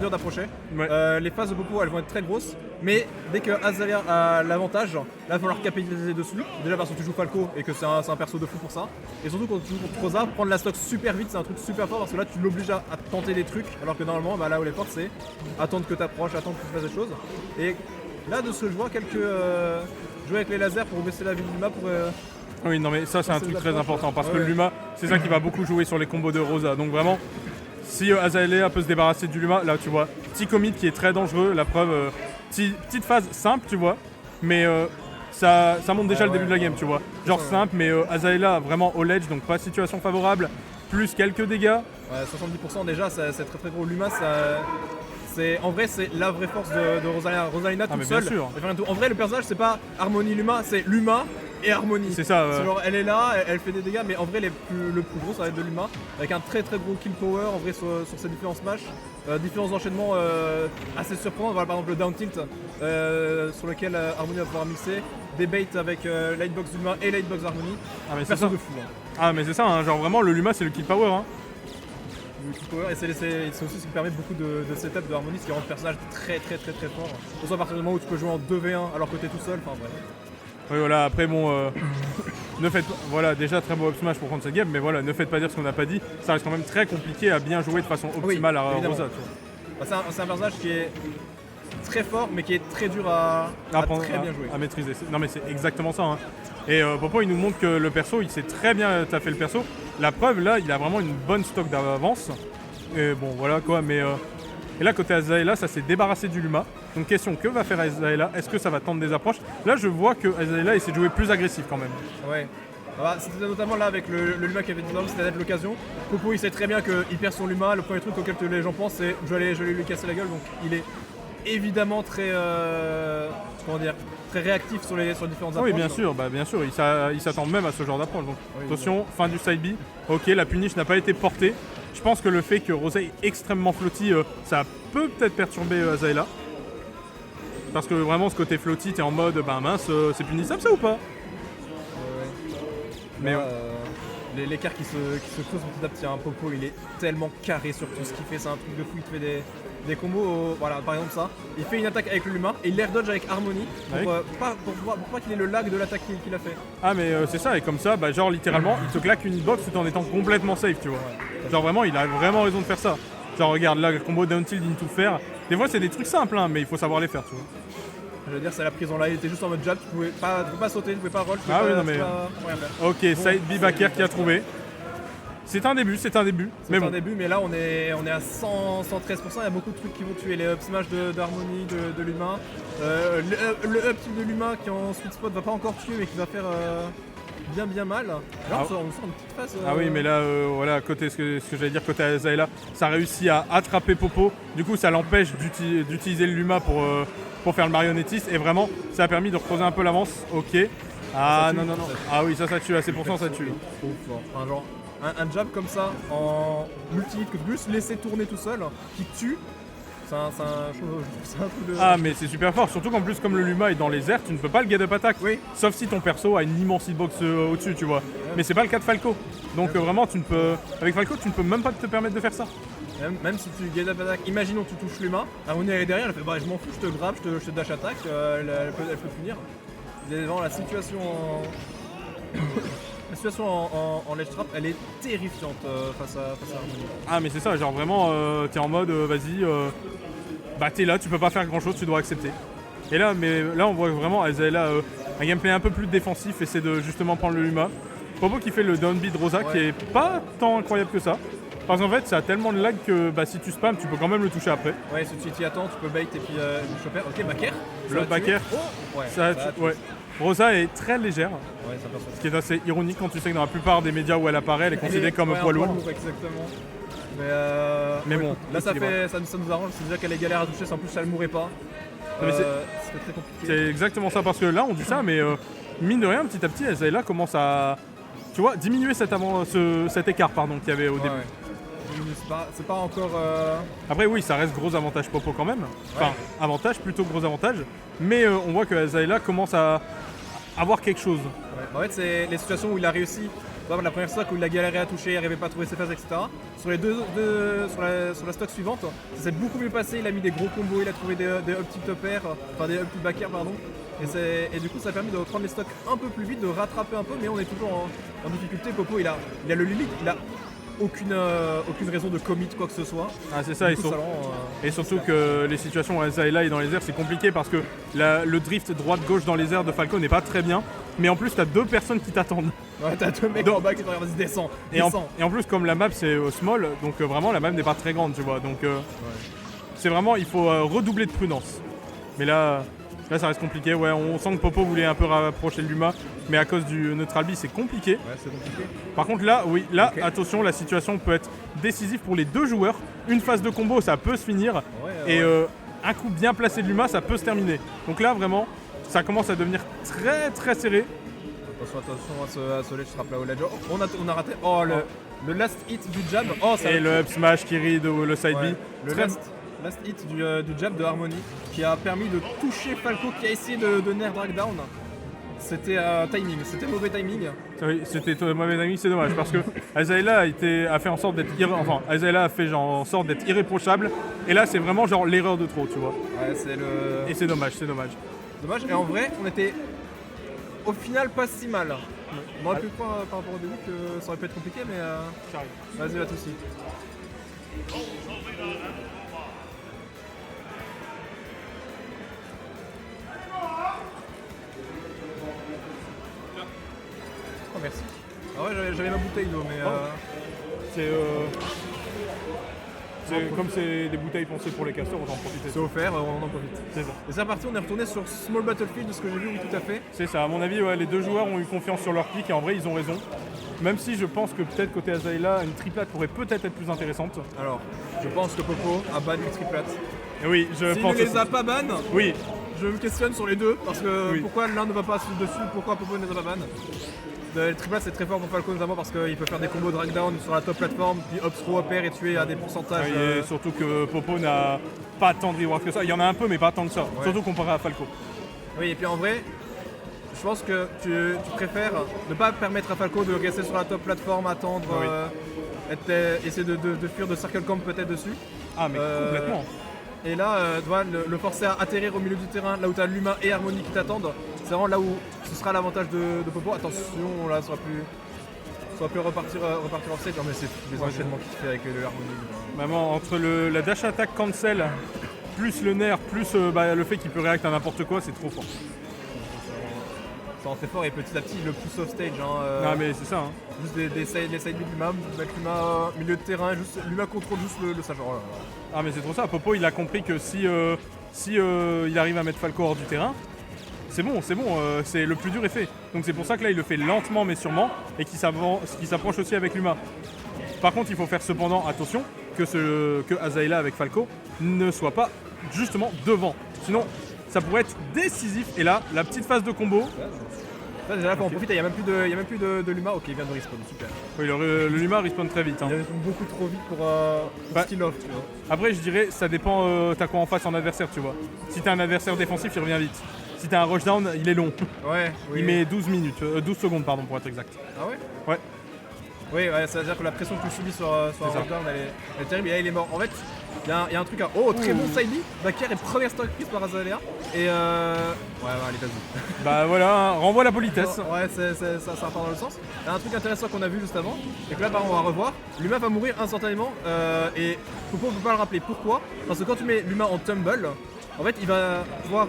dur d'approcher. Ouais. Les phases de Popo elles vont être très grosses, mais dès que Azalea a l'avantage, là il va falloir capitaliser dessus. Déjà parce que tu joues Falco et que c'est un perso de fou pour ça. Et surtout quand tu joues contre Rosa, prendre la stock super vite c'est un truc super fort parce que là tu l'obliges à tenter des trucs, alors que normalement là où elle est forte c'est attendre que tu approches, attendre que tu fasses des choses. Et là de ce que je vois, jouer avec les lasers pour baisser la vie de Luma pour. Oui, non mais ça c'est un C'est truc la très proche, important parce ouais. que Luma, c'est ça qui va beaucoup jouer sur les combos de Rosa. Donc vraiment, si Azalea peut se débarrasser du Luma, là tu vois, petit commit qui est très dangereux, la preuve, petite phase simple tu vois, mais ça montre déjà le début de la game tu vois. Genre simple, mais Azalea vraiment au ledge, donc pas situation favorable, plus quelques dégâts. Ouais, 70% déjà, c'est très très gros. Luma, en vrai, c'est la vraie force de Rosalina toute mais bien seule. sûr. Elle fait rien de tout. En vrai, le personnage, c'est pas Harmonie Luma, c'est Luma et Harmonie. C'est ça, C'est genre, elle est là, elle fait des dégâts, mais en vrai, le plus gros, ça va être de Luma, avec un très très gros kill power en vrai sur ses différents smash. Différents enchaînements assez surprenants. Voilà, par exemple, le down tilt sur lequel Harmonie va pouvoir mixer. Des baits avec Lightbox Luma et Lightbox Harmonie. Ah mais c'est Personne ça. de fou. Hein. Ah mais c'est ça, hein, genre vraiment le Luma c'est le kill power. Hein. Le kill power, et c'est aussi ce qui permet beaucoup de setup de Harmonie, ce qui rend le personnage très très très très fort. Surtout à partir du moment où tu peux jouer en 2v1 alors que t'es tout seul, enfin bref. Oui voilà, après bon, ne faites pas, voilà déjà très beau up smash pour prendre cette game, mais voilà, ne faites pas dire ce qu'on n'a pas dit, ça reste quand même très compliqué à bien jouer de façon optimale à évidemment. Rosa. Tu vois. Bah, c'est un personnage qui est très fort mais qui est très dur à très bien jouer. À maîtriser. Non mais c'est exactement ça. Hein. Et Popo il nous montre que le perso, il sait très bien taffer le perso. La preuve là, il a vraiment une bonne stock d'avance. Et bon voilà quoi, mais et là côté Azalea, ça s'est débarrassé du Luma. Donc question, que va faire Azalea? Est-ce que ça va tendre des approches? Là je vois que Azalea essaie de jouer plus agressif quand même. Ouais. Bah, c'était notamment là avec le Luma qui avait dit non, c'était peut-être l'occasion. Popo il sait très bien qu'il perd son Luma, le premier truc auquel les gens pensent c'est je vais lui casser la gueule, donc il est évidemment très très réactif sur les différentes approches. Oui bien sûr, il s'attend même à ce genre d'approche. Donc Oui, attention, fin du side B. Ok, la punish n'a pas été portée. Je pense que le fait que Rosa est extrêmement floaty, ça peut peut-être perturber Azalea. Parce que vraiment ce côté floaty, t'es en mode bah mince, c'est punissable ça ou pas? Mais Mais l'écart qui se creuse petit à petit, un Popo il est tellement carré sur tout ce qu'il fait, c'est un truc de fou, il te fait des combos, voilà par exemple ça, il fait une attaque avec le Luma et il l'air dodge avec Harmonie pour pas qu'il ait le lag de l'attaque qu'il a fait. Ah mais c'est ça, et comme ça, bah, genre littéralement, il te claque une hitbox tout en étant complètement safe, tu vois. Genre vraiment, il a vraiment raison de faire ça. Genre regarde là, le combo down tilt in tout faire. Des fois c'est des trucs simples, hein, mais il faut savoir les faire, tu vois. Je veux dire, c'est la prison là, il était juste en mode jab, tu pouvais pas sauter, tu pouvais pas roll, tu pouvais Ah pas, oui, non, mais- rien faire. Ok, side B backer qui a trouvé. C'est un début. C'est un début, mais là on est à 113%, il y a beaucoup de trucs qui vont tuer les up smash d'Harmonie, de Luma. Le up tilt de Luma qui en sweet spot va pas encore tuer, mais qui va faire bien mal. Là on sort une petite phase. Ah oui, mais là, voilà, côté ce que j'allais dire, côté Azalea, ça réussit à attraper Popo. Du coup, ça l'empêche d'utiliser le Luma pour faire le marionnettiste. Et vraiment, ça a permis de reposer un peu l'avance. Ok. Ah non. Ah oui, ça tue. À ces pourcents, ça tue. Trop fort. Enfin, genre, un jab comme ça en multi-hit que tu peux juste laisser tourner tout seul, qui tue. C'est un truc de. Ah mais c'est super fort, surtout qu'en plus comme le Luma est dans les airs, tu ne peux pas le get up attack. Oui. Sauf si ton perso a une immense hitbox au-dessus, tu vois. Mais c'est pas le cas de Falco. Donc vraiment tu ne peux. Avec Falco tu ne peux même pas te permettre de faire ça. Même si tu get up attack, imaginons tu touches Luma, Harmonie elle est derrière, elle fait bah je m'en fous, je te grab, je te dash attack, elle peut punir. Vraiment la situation en ledge trap, elle est terrifiante face à Harmonie. Ah mais c'est ça, genre vraiment t'es en mode vas-y, bah t'es là, tu peux pas faire grand chose, tu dois accepter. Et là, on voit vraiment Azalea un gameplay un peu plus défensif, essaie de justement prendre le Luma. Popo qui fait le down beat Rosa qui est pas tant incroyable que ça. Parce qu'en fait ça a tellement de lag que bah, si tu spams tu peux quand même le toucher après. Ouais, si tu t'y attends, tu peux bait et puis le choper. Ok, backer. Le backer, Ouais, ça tue, ouais. Rosa est très légère, Ouais, ça passe. ce qui est assez ironique quand tu sais que dans la plupart des médias où elle apparaît, elle est considérée comme un poids lourd. Exactement. Mais ouais, bon, écoute, là ça nous arrange, c'est déjà qu'elle est galère à toucher, en plus elle mourrait pas. mais c'est très compliqué. c'est exactement ça, parce que là on dit ça, mais mine de rien, petit à petit, Azalea commence à, tu vois, diminuer cet écart qu'il y avait au début. Ouais. C'est pas encore. Après oui, ça reste gros avantage Popo quand même. Enfin, avantage, plutôt gros avantage. Mais on voit que Azalea commence à avoir quelque chose. Ouais. En fait, c'est les situations où il a réussi exemple, la première stock où il a galéré à toucher, il n'arrivait pas à trouver ses phases, etc. Sur les sur la stock suivante, ça s'est beaucoup mieux passé, il a mis des gros combos, il a trouvé des up tilt up air, enfin des up tilt back air, pardon. Et du coup ça a permis de reprendre les stocks un peu plus vite, de rattraper un peu, mais on est toujours en difficulté. Popo il a le limite, il a aucune raison de commit quoi que ce soit. Ah c'est ça, Du coup, ça rend, et surtout que les situations où Azaela est dans les airs c'est compliqué parce que le drift droite-gauche dans les airs de Falco n'est pas très bien, mais en plus t'as 2 personnes qui t'attendent. Ouais, t'as 2 mecs en bas qui te regardent, vas-y descends, Et descends. en plus comme la map c'est small, donc vraiment la map n'est pas très grande tu vois, donc c'est vraiment, il faut redoubler de prudence. Mais là ça reste compliqué, ouais, on sent que Popo voulait un peu rapprocher le Luma, mais à cause du Neutral B c'est compliqué. Ouais, c'est compliqué. Par contre là, oui, là, Ok. attention, la situation peut être décisive pour les 2 joueurs. Une phase de combo, ça peut se finir. Ouais, Et ouais. un coup bien placé de Luma, ça peut se terminer. Donc là, vraiment, ça commence à devenir très très serré. Attention à ce ledge trap là au ledge. Oh, on a raté. Oh, le last hit du jab. Oh, ça Et le up smash qui read ou le side ouais, B. le Très- last hit du jab de Harmony qui a permis de toucher Falco qui a essayé de nair drag down. C'était timing, c'était mauvais timing. Oui, c'était mauvais ami, c'est dommage parce que Azaela a fait en sorte d'être Azaela a fait genre en sorte d'être irréprochable. Et là, c'est vraiment genre l'erreur de trop, tu vois. Ouais, c'est le. Et c'est dommage, c'est dommage. Dommage. Et en vrai, on était au final pas si mal. On aurait pu croire par rapport au début que ça aurait pu être compliqué, mais vas-y, pas de soucis. Oh merci. Ah ouais, j'avais ma bouteille d'eau, mais Comme c'est des bouteilles pensées pour les castors, on va en profiter. c'est offert, on en profite. C'est ça. Et c'est reparti, on est retourné sur Small Battlefield, de ce que j'ai vu, oui tout à fait. C'est ça, à mon avis, ouais, les 2 joueurs ont eu confiance sur leur pick et en vrai, ils ont raison. Même si je pense que peut-être côté Azaela, une triplate pourrait peut-être être plus intéressante. Alors, je pense que Popo a ban les triplates. Et oui, je S'il pense ne les aussi. a pas ban, Oui, je me questionne sur les deux, parce que Oui. pourquoi l'un ne va pas dessus, pourquoi Popo ne les a pas ban. Le triplate c'est très fort pour Falco notamment parce qu'il peut faire des combos drag down sur la top plateforme, puis up throw up air et tuer à des pourcentages. et surtout que Popo n'a pas tant de rewards que ça. Il y en a un peu, mais pas tant que ça. Surtout comparé à Falco. Oui, et puis en vrai, je pense que tu préfères ne pas permettre à Falco de rester sur la top plateforme, attendre, Oui. essayer de fuir de circle camp peut-être dessus. Ah, mais complètement. Et là, tu vois, le forcer à atterrir au milieu du terrain, là où tu as l'humain et Harmony qui t'attendent, c'est vraiment là où ce sera l'avantage de Popo. Attention, là, ça aurait pu repartir off stage. Non, mais c'est les enchaînements qu'il fait avec le Harmony. Vraiment, entre la dash attack cancel, plus le nerf, plus le fait qu'il peut réacter à n'importe quoi, c'est trop fort. Ça rentrait fort et petit à petit, il le pousse off stage. Non, mais c'est ça. Hein. Juste des side de l'humain, mettre l'humain milieu de terrain, juste l'humain contrôle juste le sage. Oh là là. Ah, mais c'est trop ça. Popo, il a compris que si il arrive à mettre Falco hors du terrain, c'est bon, c'est le plus dur est fait. Donc c'est pour ça que là, il le fait lentement mais sûrement et qu'il s'approche aussi avec l'humain. Par contre, il faut faire cependant attention que Azaela avec Falco ne soit pas justement devant. Sinon, ça pourrait être décisif. Et là, la petite phase de combo. Là, déjà, on profite, il n'y a même plus de l'humain. Ok, il vient de respawn, super. Oui, le Luma respawn très vite. Hein. Il respawn beaucoup trop vite pour skill off, tu vois. Après, je dirais, ça dépend, t'as quoi en face en adversaire, tu vois. Si t'as un adversaire défensif, il revient vite. Si t'as un rushdown, il est long. Ouais, oui. Il met 12 secondes pardon, pour être exact. Ah ouais. Ouais. Oui, ouais, ça veut dire que la pression que tu subis sur un rushdown, elle est terrible. Et là, il est mort. En fait, il y a un truc à. Oh, très bon side B. Backer est première stock prise par Azalea. Et ouais, allez, vas-y. Bah voilà, hein, renvoie la politesse. Ouais, ça part dans le sens. Il y a un truc intéressant qu'on a vu juste avant, et que là, on va revoir. L'humain va mourir instantanément, et Popo ne peut pas le rappeler. Pourquoi? Parce que quand tu mets l'humain en tumble, en fait, il va pouvoir.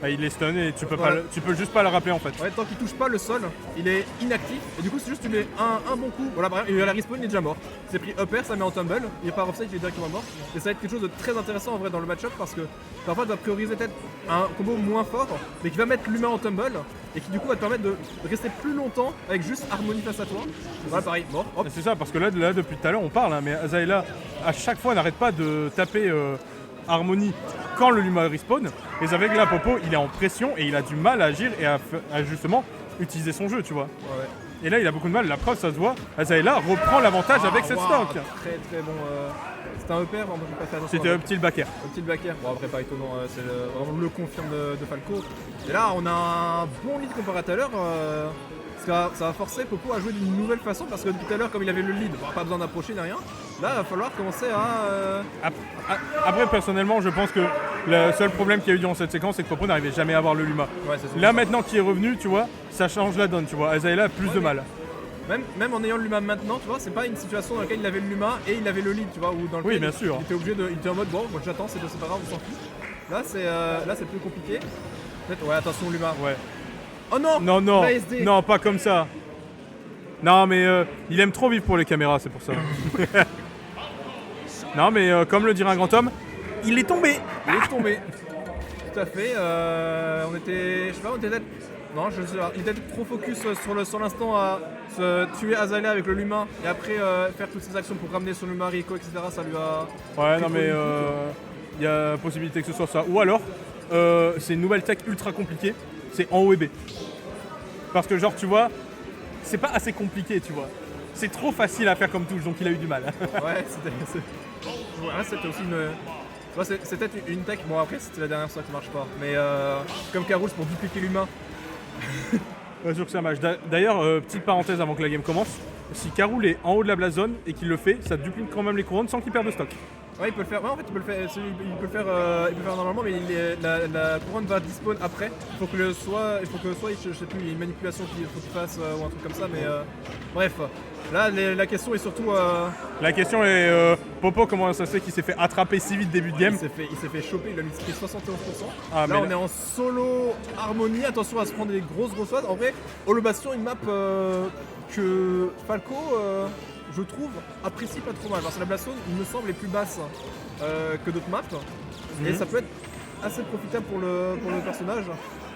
Bah, il est stun et tu peux, Voilà. tu peux juste pas le rappeler en fait. Ouais, tant qu'il touche pas le sol, il est inactif. Et du coup, c'est juste tu mets un bon coup. Voilà, par exemple, il a la respawn, il est déjà mort. C'est pris up air, ça met en tumble. Il est pas offside, il est directement mort. Et ça va être quelque chose de très intéressant en vrai dans le match-up parce que parfois tu vas prioriser peut-être un combo moins fort, mais qui va mettre l'humain en tumble et qui du coup va te permettre de rester plus longtemps avec juste Harmony face à toi. Voilà, pareil, mort. Hop. C'est ça, parce que là depuis tout à l'heure on parle, hein, mais Azaela à chaque fois n'arrête pas de taper Harmony quand le Luma respawn. Et avec là Popo il est en pression et il a du mal à agir et à justement utiliser son jeu, tu vois. Ouais. Et là il a beaucoup de mal, la preuve ça se voit, Azaela reprend l'avantage avec cette Waouh, stock. Très très bon. C'était un upper, on peut pas faire attention. C'était un petit backer. Un petit backer. Bon, après, pas étonnant, c'est vraiment le confirme de Falco. Et là, on a un bon lead comparé à tout à l'heure. Ça va forcer Popo à jouer d'une nouvelle façon parce que tout à l'heure, comme il avait le lead, pas besoin d'approcher ni rien. Là, il va falloir commencer à. Après, personnellement, je pense que le seul problème qu'il y a eu durant cette séquence, c'est que Popo n'arrivait jamais à avoir le Luma. Ouais, c'est Là, maintenant qu'il est revenu, tu vois, ça change la donne, tu vois. Azaela a plus de mal. Même en ayant le Luma maintenant, tu vois, c'est pas une situation dans laquelle il avait le Luma et il avait le lead, tu vois, ou dans lequel bien sûr. Il était obligé de. Il était en mode bon, moi j'attends, c'est pas grave, on s'en fout. Là, c'est plus compliqué. Peut-être, ouais, attention Luma. Ouais. Oh non Non, la SD. non, pas comme ça. Non, mais il aime trop vivre pour les caméras, c'est pour ça. Non, mais comme le dirait un grand homme, il est tombé. Il est tombé. Tout à fait. On était. Je sais pas, on était peut-être. Non, je sais pas. Il était trop focus sur l'instant à se tuer Azalea avec le Luma et après faire toutes ces actions pour ramener son Luma Rico, etc. Ça lui a. Ouais, non, mais il y a possibilité que ce soit ça. Ou alors, c'est une nouvelle tech ultra compliquée, c'est en haut et B. Parce que, genre, tu vois, c'est pas assez compliqué, tu vois. C'est trop facile à faire comme touche, donc il a eu du mal. Ouais, c'était aussi une. Ouais, c'était une tech, bon après c'était la dernière fois qui marche pas, mais comme Carol pour dupliquer l'humain. Ouais, sûr que ça marche. D'ailleurs, petite parenthèse avant que la game commence, si Carol est en haut de la blast zone et qu'il le fait, ça duplique quand même les couronnes sans qu'il perde de stock. Ouais, il peut le faire. Ouais, en fait, il peut le faire. Il peut le faire normalement, mais la couronne va despawn après. Il faut que soit, je sais plus, il y a une manipulation qu'il faut qu'il fasse ou un truc comme ça, mais bref. Là, la question est surtout. La question est Popo, comment ça se fait qu'il s'est fait attraper si vite début de game? Il s'est fait choper, il a mis 71%. Ah, là, on est en solo harmonie. Attention à se prendre des grosses phases. En vrai, Hollow Bastion, une map que Falco. Je trouve, apprécie pas trop mal. Parce que la blast zone, il me semble, est plus basse que d'autres maps. Et ça peut être assez profitable pour le personnage,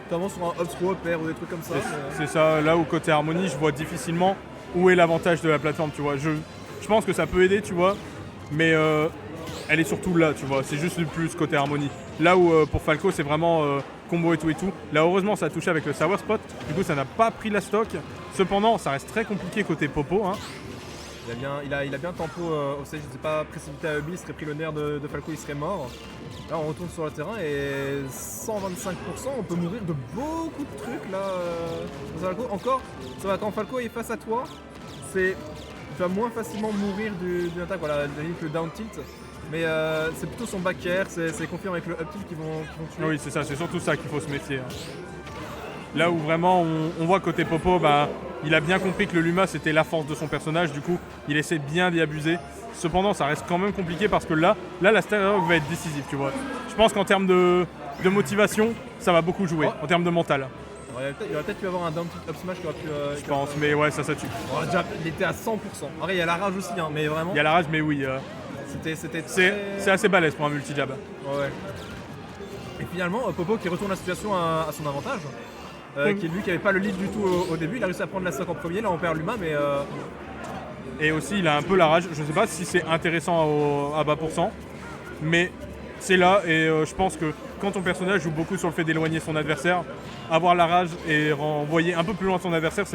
notamment sur un up-throw, pair ou des trucs comme ça. C'est ça, là où côté harmonie, je vois difficilement où est l'avantage de la plateforme, tu vois. Je pense que ça peut aider, tu vois, mais elle est surtout là, tu vois. C'est juste le plus côté harmonie. Là où pour Falco, c'est vraiment combo et tout. Là, heureusement, ça a touché avec le Sour Spot. Du coup, ça n'a pas pris la stock. Cependant, ça reste très compliqué côté Popo, hein. Il a bien tempo au stage, il ne s'est pas précipité à Ubi, il serait pris le nerf de Falco, il serait mort. Là on retourne sur le terrain et 125%, on peut mourir de beaucoup de trucs là. Falco. Encore, ça va, quand Falco est face à toi, tu vas moins facilement mourir d'une attaque, voilà, le down tilt. Mais c'est plutôt son back air, c'est confirmé avec le up tilt qui vont tuer. Oui, c'est ça, c'est surtout ça qu'il faut se méfier. Hein. Là où vraiment on voit côté Popo, bah, il a bien compris que le Luma c'était la force de son personnage, du coup il essaie bien d'y abuser. Cependant ça reste quand même compliqué parce que là la Starhawk va être décisive, tu vois. Je pense qu'en termes de motivation, ça va beaucoup jouer, en termes de mental. Il aurait peut-être pu avoir un down tilt up smash qui aurait pu. Je pense, mais ouais, ça tue. Oh, déjà, il était à 100%. Après il y a la rage aussi, hein, mais vraiment. Il y a la rage, mais oui. C'est assez balèze pour un multi-jab. Ouais. Et finalement, Popo qui retourne la situation à son avantage. Qui est lui qui n'avait pas le lead du tout au début, il a réussi à prendre la stock en premier, là on perd l'humain mais... Et aussi il a un peu la rage, je sais pas si c'est intéressant à bas pourcent, mais c'est là et je pense que quand ton personnage joue beaucoup sur le fait d'éloigner son adversaire, avoir la rage et renvoyer un peu plus loin son adversaire,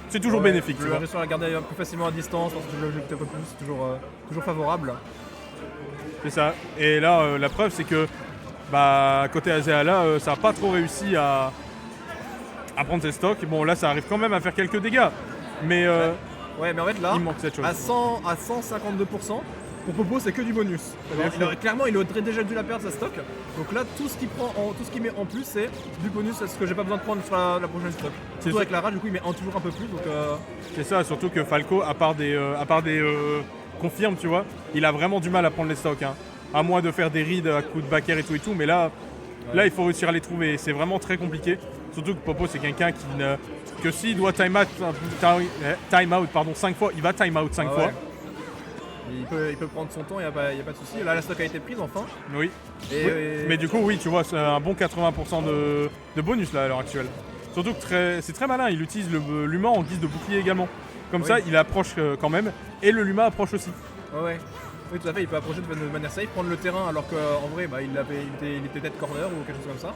c'est toujours bénéfique. Tu vois. Réussir à la garder plus facilement à distance, parce que tu l'objectes un peu plus, c'est toujours favorable. C'est ça, et là la preuve c'est que côté Azalea, ça n'a pas trop réussi à prendre ses stocks. Bon là ça arrive quand même à faire quelques dégâts, mais ouais, mais en fait là, il manque cette chose. À 152%, pour Popo c'est que du bonus. Clairement il aurait déjà dû la perdre sa stock. Donc là tout ce qu'il met en plus c'est du bonus, c'est ce que j'ai pas besoin de prendre sur la prochaine stock. Surtout avec la rage, du coup il met toujours un peu plus. Donc c'est ça, surtout que Falco, à part des confirmes, tu vois, il a vraiment du mal à prendre les stocks, hein. À moins de faire des reads à coups de back air et tout, mais là il faut réussir à les trouver, c'est vraiment très compliqué. Surtout que Popo c'est quelqu'un que s'il doit time out 5 fois, il va time out 5 fois. Il peut prendre son temps, il n'y a pas de souci. Là la stock a été prise enfin. Oui. Mais du coup oui, tu vois, c'est un bon 80% de bonus là à l'heure actuelle. Surtout que c'est très malin, il utilise l'humain en guise de bouclier également. Comme ça il approche quand même, et le Luma approche aussi. Ouais. Oui, tout à fait, il peut approcher de manière safe, prendre le terrain alors qu'en vrai il était peut-être corner ou quelque chose comme ça.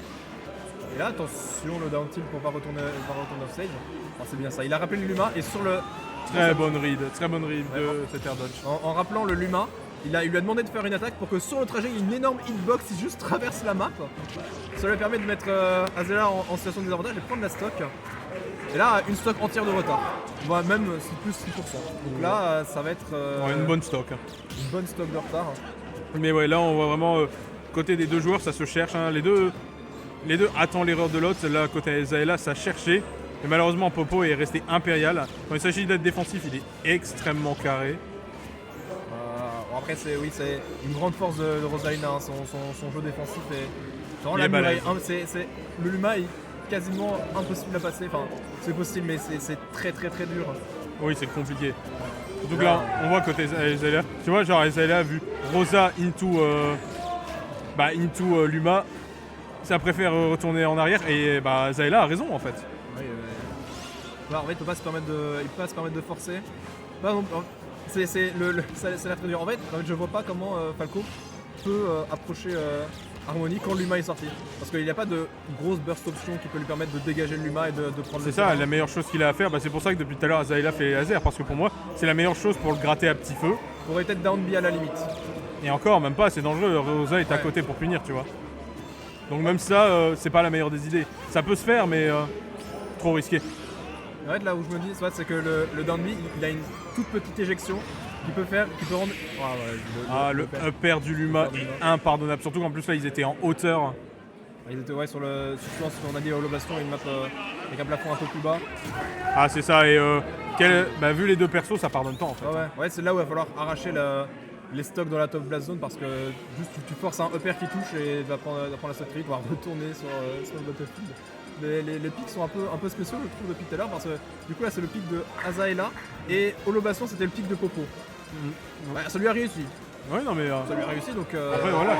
Et là, attention, le down tilt pour pas retourner off stage. Oh, c'est bien ça, il a rappelé le Luma et sur le... Très bonne read de cet air dodge. En rappelant le Luma, il lui a demandé de faire une attaque pour que sur le trajet, il y ait une énorme hitbox qui juste traverse la map. Ça lui permet de mettre Azalea en situation de désavantage et de prendre la stock. Et là, une stock entière de retard. Voire même c'est plus 6%. Donc là, ça va être Une bonne stock. une bonne stock de retard. Mais ouais, là on voit vraiment côté des deux joueurs, ça se cherche. Hein. Les deux attendent l'erreur de l'autre. Là, côté Azaela, ça cherchait. Et malheureusement, Popo est resté impérial. Quand il s'agit d'être défensif, il est extrêmement carré. Bon, après, c'est une grande force de Rosalina. Hein. Son jeu défensif est vraiment Il la est muraille. balèze. Le Luma est quasiment impossible à passer. Enfin, c'est possible, mais c'est très très très dur. Oui, c'est compliqué. Donc là, on voit côté Azaela. Tu vois, genre Azaela a vu Rosa into Luma. Ça préfère retourner en arrière et Azaela a raison en fait. Oui, en fait, il peut pas se permettre de forcer. Bah, non, c'est la très dur. En fait, je vois pas comment Falco peut approcher Harmony quand Luma est sorti. Parce qu'il n'y a pas de grosse burst option qui peut lui permettre de dégager le Luma et de prendre le C'est ça, terrain. la meilleure chose qu'il a à faire. C'est pour ça que depuis tout à l'heure Azaela fait les lasers. Parce que pour moi, c'est la meilleure chose pour le gratter à petit feu. Pourrait peut-être down B à la limite. Et encore, même pas, c'est dangereux. Rosa est à côté pour punir, tu vois. Donc même ça, c'est pas la meilleure des idées. Ça peut se faire, mais trop risqué. En fait, là où je me dis, c'est que le down B, il a une toute petite éjection qui peut rendre. Le upper du Luma est impardonnable. Surtout qu'en plus là, ils étaient en hauteur. Ils étaient surtout ce qu'on a dit à Holoblaston, une map avec un plafond un peu plus bas. Ah, c'est ça. Et vu les deux persos, ça pardonne pas en fait. Ouais, c'est là où il va falloir arracher les stocks dans la top blast zone parce que juste tu forces un upper qui touche et il va prendre la stock trade, voire retourner sur le battlefield. Les pics sont un peu spéciaux, je trouve, depuis tout à l'heure parce que du coup là c'est le pic de Azaela et Holoblaston c'était le pic de Popo. Ça lui a réussi. Ouais, non mais. Ça lui a réussi donc. Après voilà.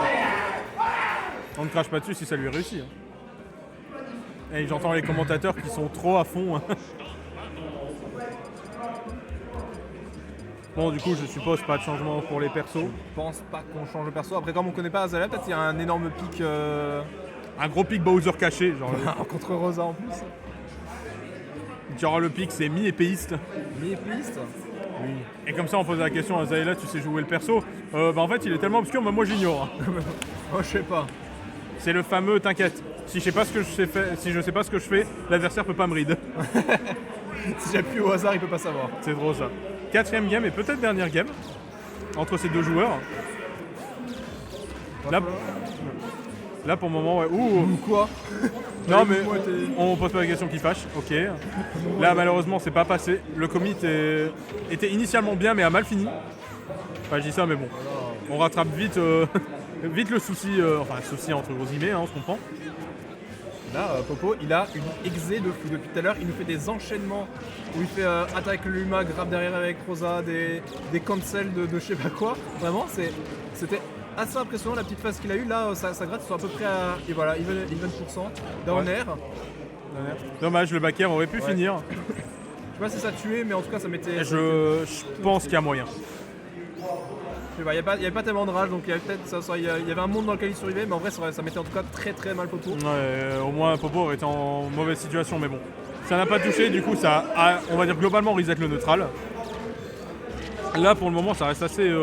On ne crache pas dessus si ça lui réussit. Hein. Et j'entends les commentateurs qui sont trop à fond. Bon, du coup, je suppose pas de changement pour les persos. Je pense pas qu'on change de perso. Après, comme on connaît pas Azaela, peut-être il y a un énorme pic. Un gros pic Bowser caché, genre. Contre Rosa en plus. Genre le pic c'est mi-épéiste. Mi-épéiste. Oui. Et comme ça on pose la question à Azaela, tu sais jouer le perso en fait il est tellement obscur, mais moi j'ignore. Moi je sais pas. C'est le fameux t'inquiète. Si je sais pas ce que je fais, l'adversaire peut pas me ride. Si j'appuie au hasard, il peut pas savoir. C'est drôle ça. 4ème game et peut-être dernière game entre ces deux joueurs. Là pour le moment, ouais. Ou quoi? Non mais on pose pas la question qui fâche, ok. Là malheureusement c'est pas passé. Le commit était initialement bien mais a mal fini. Enfin je dis ça mais bon. On rattrape vite, vite le souci, souci entre gros guillemets, on se comprend. Là Popo il a une exé de fou depuis tout à l'heure, il nous fait des enchaînements où il fait attaque Luma, grab derrière avec Rosa, des cancels de je sais pas quoi. Vraiment c'était assez impressionnant la petite phase qu'il a eue. Là sa gratte sont à peu près à even % down air. Dommage, le backer aurait pu finir. Je sais pas si ça tuait mais en tout cas ça mettait. Je pense qu'il y a moyen. Il n'y avait pas tellement de rage donc il y avait un monde dans lequel il survivait mais en vrai ça mettait en tout cas très très mal Popo. Ouais, au moins Popo aurait été en mauvaise situation mais bon. Ça n'a pas touché, du coup ça a, on va dire globalement reset le neutral. Là pour le moment ça reste assez...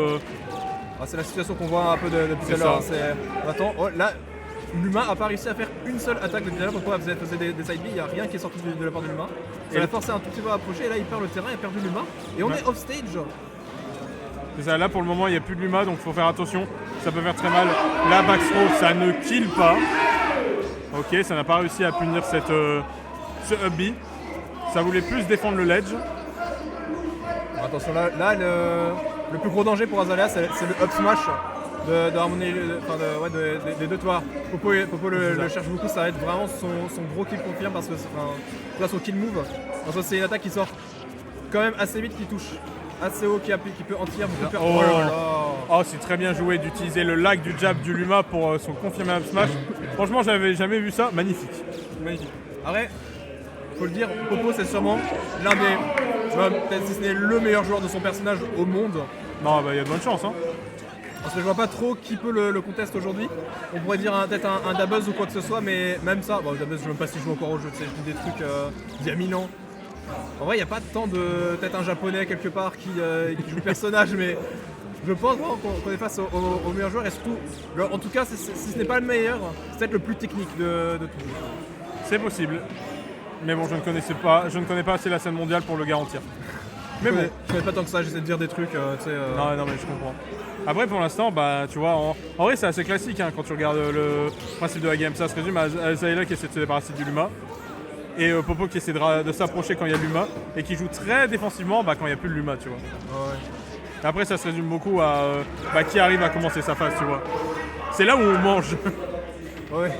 c'est la situation qu'on voit un peu depuis tout à l'heure. Attends, là Luma a pas réussi à faire une seule attaque depuis tout à l'heure. Pourquoi elle faisait des side B, il n'y a rien qui est sorti de la part de Luma. Ça l'a forcé un tout petit peu à approcher et là il perd le terrain, il a perdu Luma. Et on est off stage. C'est ça, là pour le moment il n'y a plus de Luma donc il faut faire attention, ça peut faire très mal. Là backthrow ça ne kill pas. Ok, ça n'a pas réussi à punir ce up B. Ça voulait plus défendre le ledge. Attention là le plus gros danger pour Azaela c'est le up smash de Harmony, des deux toits. Popo le cherche beaucoup, ça va être vraiment son gros kill confirme parce que là son kill move. Parce que c'est une attaque qui sort quand même assez vite, qui touche assez haut, qui peut anti-air beaucoup faire. Oh, c'est très bien joué d'utiliser le lag du jab du Luma pour son confirmé up smash. Franchement, j'avais jamais vu ça, magnifique. Après, faut le dire, Popo c'est sûrement l'un des, peut-être si ce n'est le meilleur joueur de son personnage au monde. Non, il y a de bonnes chances. Parce que je vois pas trop qui peut le contest aujourd'hui. On pourrait dire peut-être un Dabuzz ou quoi que ce soit, mais même ça, Dabuzz je sais même pas si je joue encore au jeu, c'est des trucs d'il y a 1000 ans. En vrai, il n'y a pas tant de. Peut-être un japonais quelque part qui joue le personnage, mais je pense qu'on est face au meilleur joueur et surtout, en tout cas, si ce n'est pas le meilleur, c'est peut-être le plus technique de tout. C'est possible. Mais bon, je ne connais pas assez la scène mondiale pour le garantir. Mais bon. Je connais pas tant que ça, j'essaie de dire des trucs, tu sais. Non, mais je comprends. Après, pour l'instant, bah, tu vois, en vrai, c'est assez classique hein, quand tu regardes le principe de la game. Ça se résume à Azraela qui essaie de se débarrasser du Luma et Popo qui essaie de s'approcher quand il y a le Luma et qui joue très défensivement quand il n'y a plus le Luma, tu vois. Ouais. Et après, ça se résume beaucoup à qui arrive à commencer sa phase, tu vois. C'est là où on mange. Ouais.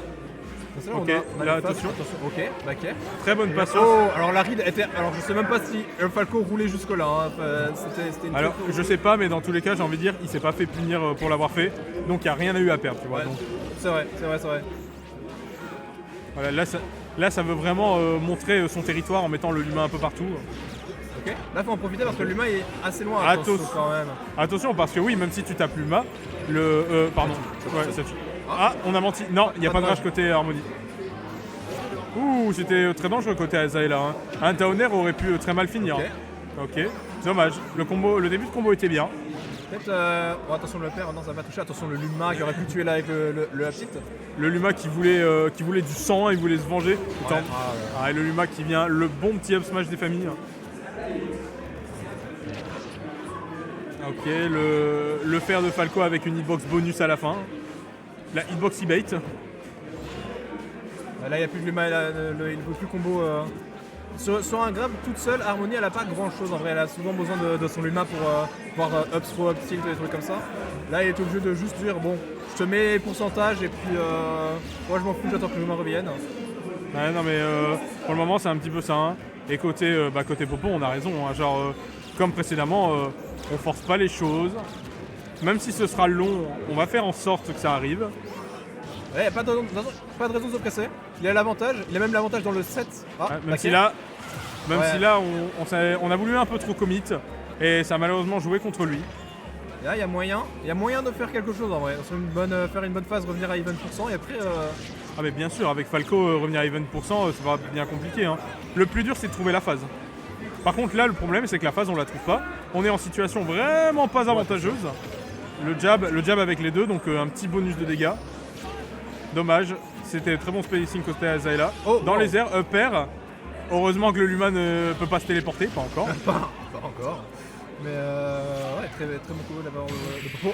C'est là, Ok, on a là, les phases. attention. Ok, baquet. Très bonne patience. Oh, alors la ride était. Alors je sais même pas si Falco roulait jusque là. Hein. C'était une. Alors, je sais pas, mais dans tous les cas, j'ai envie de dire, il s'est pas fait punir pour l'avoir fait, donc il n'y a rien à eu à perdre, tu vois. Ouais. Donc, C'est vrai. voilà, là, ça veut vraiment montrer son territoire en mettant le Luma un peu partout. Ok. Là, faut en profiter parce que l'humain est assez loin. Attention. Quand même. Attention, parce que oui, même si tu tapes Luma, pardon. Ouais, ça tue. Ah, on a menti. Non, il n'y a pas de rage côté Harmonie. Ouh, c'était très dangereux côté Azaela. Hein. Un Downer aurait pu très mal finir. Ok. Dommage. Le début de combo était bien. Peut-être. Oh, attention le père, non, ça va pas toucher. Attention le Luma qui aurait pu tuer là avec le Hapsit. Le Luma qui voulait du sang, il voulait se venger. Ouais. Et le Luma qui vient, le bon petit up smash des familles. Ok, le fer de Falco avec une hitbox bonus à la fin. La hitbox e-bait. Là, il n'y a plus de Luma, il ne peut plus combo. Sur un grab toute seule, Harmonie elle a pas grand chose en vrai, elle a souvent besoin de son Luma pour pouvoir up throw, up tilt, des trucs comme ça. Là, il est obligé de juste dire bon, je te mets pourcentage et puis moi je m'en fous, j'attends que le Luma revienne. Ouais, non mais pour le moment c'est un petit peu ça. Hein. Et côté Popo, on a raison. Hein. Genre, comme précédemment, on force pas les choses. Même si ce sera long, on va faire en sorte que ça arrive. Ouais, pas de raison de se presser. Il a l'avantage, il a même l'avantage dans le set. Même si là, on a voulu un peu trop commit et ça a malheureusement joué contre lui. Et là, il y a moyen de faire quelque chose en vrai. Faire une bonne phase, revenir à even % et après. Ah mais bien sûr, avec Falco, revenir à even %, ça va bien compliqué. Hein. Le plus dur, c'est de trouver la phase. Par contre, là, le problème, c'est que la phase, on la trouve pas. On est en situation vraiment pas avantageuse. Le jab avec les deux, donc un petit bonus de dégâts. Dommage, c'était très bon spacing côté Azaela. Dans les airs, air. Heureusement que le Luma ne peut pas se téléporter, pas encore. pas encore. Mais ouais, très bon combo d'abord.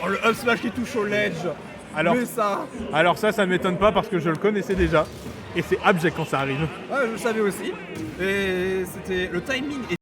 Le up smash qui touche au ledge. Alors ça ne m'étonne pas parce que je le connaissais déjà. Et c'est abject quand ça arrive. Ouais, je le savais aussi. Et c'était le timing.